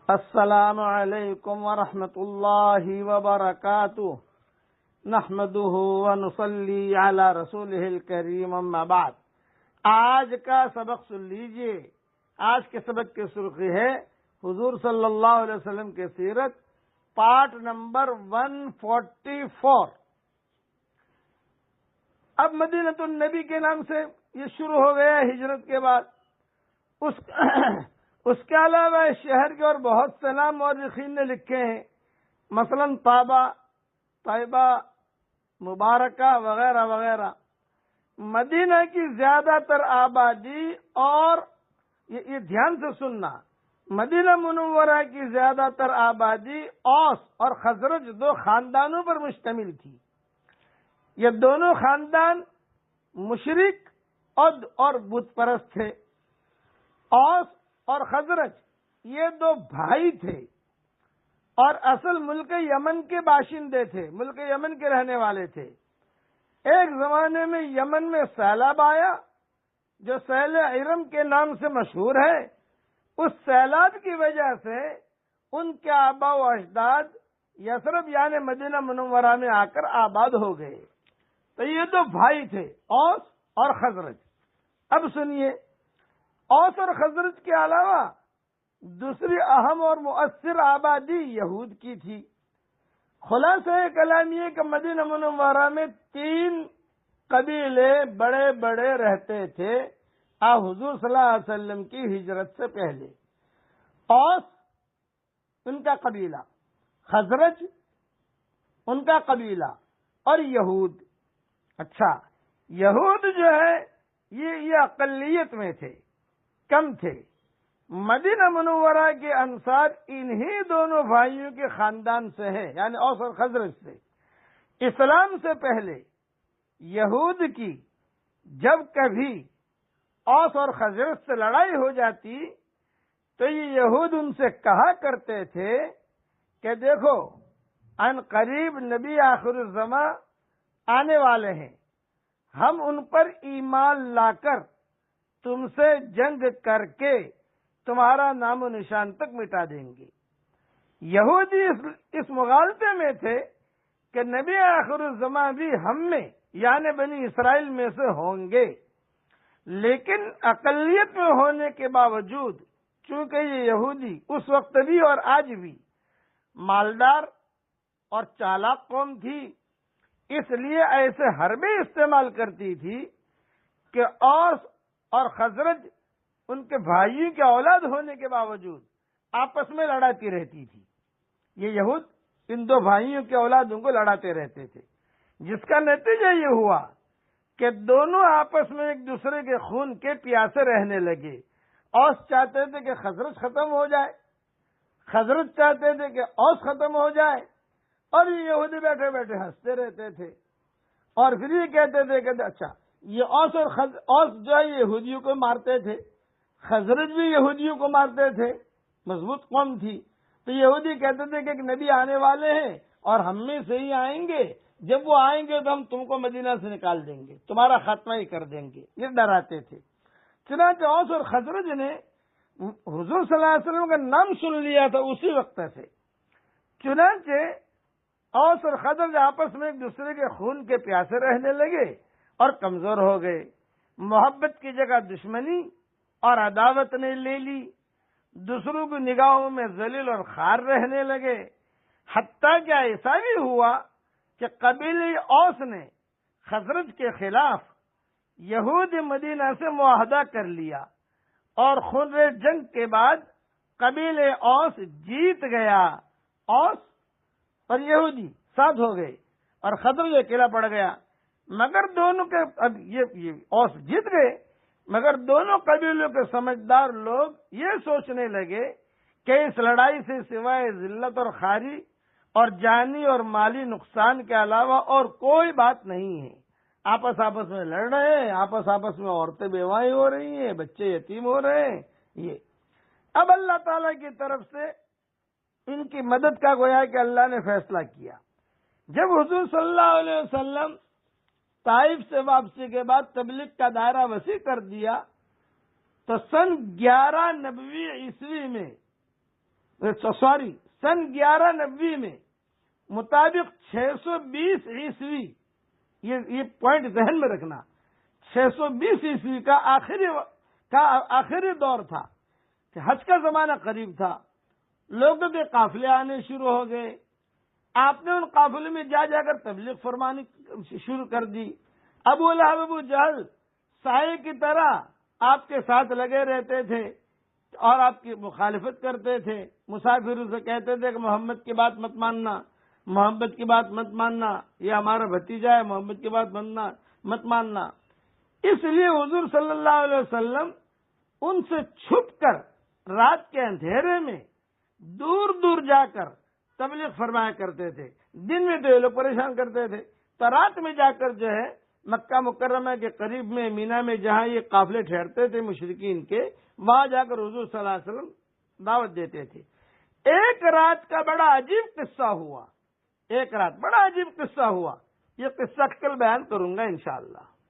السلام علیکم ورحمۃ اللہ وبرکاتہ نحمده ونصلی علی رسولہ الکریم اما بعد۔ آج کا سبق سن لیجئے۔ آج کے سبق کی سرخی ہے حضور صلی اللہ علیہ وسلم کے سیرت، پارٹ نمبر 144۔ اب مدینۃ النبی کے نام سے یہ شروع ہو گیا ہجرت کے بعد۔ اس کے علاوہ اس شہر کے اور بہت سے نام مورخین نے لکھے ہیں، مثلا طیبہ، مبارکہ وغیرہ وغیرہ۔ مدینہ کی زیادہ تر آبادی، اور یہ دھیان سے سننا، مدینہ منورہ کی زیادہ تر آبادی اوس اور خزرج دو خاندانوں پر مشتمل تھی۔ یہ دونوں خاندان مشرک اور بت پرست تھے۔ اوس اور خزرج یہ دو بھائی تھے اور اصل ملک یمن کے باشندے تھے، ملک یمن کے رہنے والے تھے۔ ایک زمانے میں یمن میں سیلاب آیا جو سیل ارم کے نام سے مشہور ہے۔ اس سیلاب کی وجہ سے ان کے آبا و اجداد یثرب یعنی مدینہ منورہ میں آ کر آباد ہو گئے۔ تو یہ دو بھائی تھے، اوس اور خزرج۔ اب سنیے، اوس اور خزرج کے علاوہ دوسری اہم اور مؤثر آبادی یہود کی تھی۔ خلاصہ کلام یہ کہ مدینہ منورہ میں 3 قبیلے بڑے بڑے رہتے تھے حضور صلی اللہ علیہ وسلم کی ہجرت سے پہلے۔ اوس ان کا قبیلہ، خزرج ان کا قبیلہ، اور یہود۔ اچھا، یہود جو ہے یہ اقلیت میں تھے، کم تھے۔ مدینہ منورہ کے انصار انہی دونوں بھائیوں کے خاندان سے ہے، یعنی اوس اور خزرج سے۔ اسلام سے پہلے یہود کی جب کبھی اوس اور خزرج سے لڑائی ہو جاتی تو یہ یہود ان سے کہا کرتے تھے کہ دیکھو، ان قریب نبی آخر الزماں آنے والے ہیں، ہم ان پر ایمان لا کر تم سے جنگ کر کے تمہارا نام و نشان تک مٹا دیں گے۔ یہودی اس مغالطے میں تھے کہ نبی آخر الزماں بھی ہم میں یعنی بنی اسرائیل میں سے ہوں گے، لیکن اقلیت میں ہونے کے باوجود چونکہ یہ یہودی اس وقت بھی اور آج بھی مالدار اور چالاک قوم تھی، اس لیے ایسے حربے استعمال کرتی تھی کہ اوس اور خزرج ان کے بھائیوں کے اولاد ہونے کے باوجود آپس میں لڑاتی رہتی تھی۔ یہ یہود ان دو بھائیوں کے اولادوں کو لڑاتے رہتے تھے، جس کا نتیجہ یہ ہوا کہ دونوں آپس میں ایک دوسرے کے خون کے پیاسے رہنے لگے۔ اوس چاہتے تھے کہ خزرج ختم ہو جائے، خزرج چاہتے تھے کہ اوس ختم ہو جائے، اور یہ یہودی بیٹھے بیٹھے ہنستے رہتے تھے اور پھر یہ کہتے تھے کہ اچھا، یہ اوس جو ہے یہودیوں کو مارتے تھے، خزرج بھی یہودیوں کو مارتے تھے، مضبوط قوم تھی۔ تو یہودی کہتے تھے کہ ایک نبی آنے والے ہیں اور ہم میں سے ہی آئیں گے، جب وہ آئیں گے تو ہم تم کو مدینہ سے نکال دیں گے، تمہارا خاتمہ ہی کر دیں گے، یہ ڈراتے تھے۔ چنانچہ اوس اور خزرج نے حضور صلی اللہ علیہ وسلم کا نام سن لیا تھا اسی وقت سے۔ چنانچہ اوس اور خزرج آپس میں ایک دوسرے کے خون کے پیاسے رہنے لگے اور کمزور ہو گئے۔ محبت کی جگہ دشمنی اور عداوت نے لے لی، دوسروں کی نگاہوں میں ذلیل اور خوار رہنے لگے۔ حتیٰ کہ ایسا بھی ہوا کہ قبیلہ اوس نے خزرج کے خلاف یہود مدینہ سے معاہدہ کر لیا، اور خونریز جنگ کے بعد قبیلہ اوس جیت گیا۔ اوس اور یہودی ساتھ ہو گئے اور خزرج اکیلا پڑ گیا، مگر دونوں کے اب یہ اوس جیت گئے، مگر دونوں قبیلوں کے سمجھدار لوگ یہ سوچنے لگے کہ اس لڑائی سے سوائے ذلت اور خواری اور جانی اور مالی نقصان کے علاوہ اور کوئی بات نہیں ہے۔ آپس میں لڑ رہے ہیں، آپس میں عورتیں بیوائیں ہو رہی ہیں، بچے یتیم ہو رہے ہیں۔ یہ اب اللہ تعالی کی طرف سے ان کی مدد کا گویا کہ اللہ نے فیصلہ کیا۔ جب حضور صلی اللہ علیہ وسلم طائف سے واپسی کے بعد تبلیغ کا دائرہ وسیع کر دیا تو سن 11 نبوی عیسوی میں سوری سن 1190 میں مطابق 620 عیسوی، یہ پوائنٹ ذہن میں رکھنا، 620 عیسوی کا آخری دور تھا کہ حج کا زمانہ قریب تھا، لوگوں کے قافلے آنے شروع ہو گئے، آپ نے ان قافلے میں جا جا کر تبلیغ فرمانی شروع کر دی۔ ابو لہب ابو جہل سائے کی طرح آپ کے ساتھ لگے رہتے تھے اور آپ کی مخالفت کرتے تھے، مسافروں سے کہتے تھے کہ محمد کی بات مت ماننا، محمد کی بات مت ماننا، یہ ہمارا بھتیجا ہے، محمد کی بات مت ماننا۔ اس لیے حضور صلی اللہ علیہ وسلم ان سے چھپ کر رات کے اندھیرے میں دور دور جا کر تبلیغ فرمایا کرتے تھے۔ دن میں تو یہ لوگ پریشان کرتے تھے، تو رات میں جا کر جو ہے مکہ مکرمہ کے قریب میں مینا میں جہاں یہ قافلے ٹھہرتے تھے مشرکین کے، وہاں جا کر حضور صلی اللہ علیہ وسلم دعوت دیتے تھے۔ ایک رات کا بڑا عجیب قصہ ہوا، ایک رات بڑا عجیب قصہ ہوا، یہ قصہ کل بیان کروں گا انشاءاللہ۔